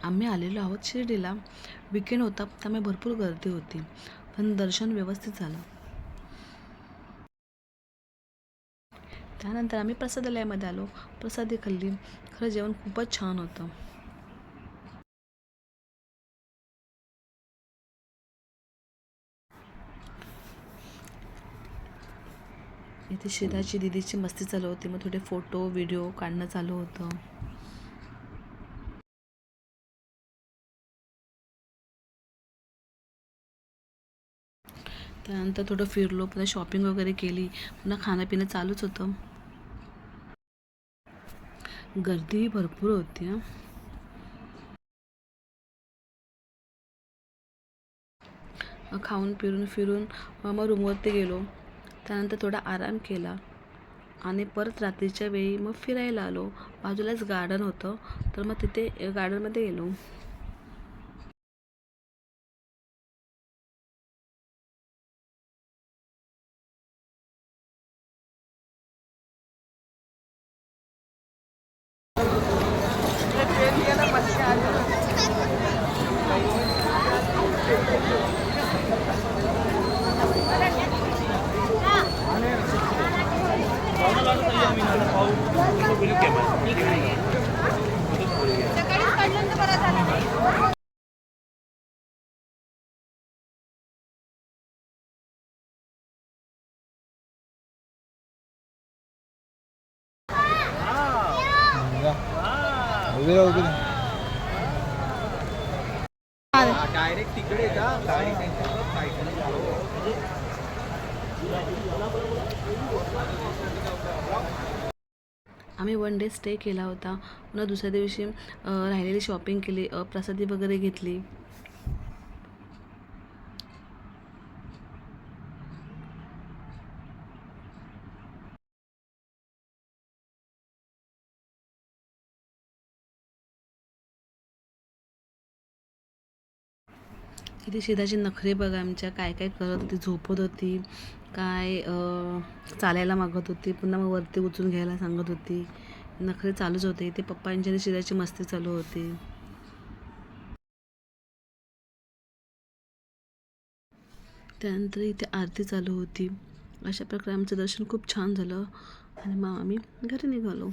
आम्ही आलेलो आहोत शिर्डीला. वीकेंड होता त्यामुळे भरपूर गर्दी होती, पण दर्शन व्यवस्थित झालं. त्यानंतर आम्ही प्रसादालयामध्ये आलो, प्रसादी खाल्ली. खरं जेवण खूपच छान होतं. इथे शिराची दिदीची मस्ती चालू होती, मग थोडे फोटो व्हिडिओ काढणं चालू होतं. त्यानंतर थोडं फिरलो, पुन्हा शॉपिंग वगैरे केली, पुन्हा खाणंपिणं चालूच होतं. गर्दी भरपूर होती हां. खाऊन फिरून मग रूमवरती गेलो. त्यानंतर थोडा आराम केला आणि परत रात्रीच्या वेळी मग फिरायला आलो. बाजूलाच गार्डन होतं, तर मग तिथे गार्डनमध्ये गेलो. डायरेक्ट तिकडे जा गाडी आम्ही वन डे स्टे केला होता. पुन्हा दुसऱ्या दिवशी राहिलेली शॉपिंग केली, प्रसादी वगैरे घेतली. इथे शिदाची नखरे बघा आमच्या, काय काय करत होती, झोपत होती, काय चालायला मागत होती, पुन्हा मग वरती उचलून घ्यायला सांगत होती. नखरे चालूच होते. इथे पप्पांची आणि शिदाची मस्ती चालू होती. त्यानंतर इथे आरती चालू होती. अशा प्रकारे आमचं दर्शन खूप छान झालं आणि मग आम्ही घरी निघालो.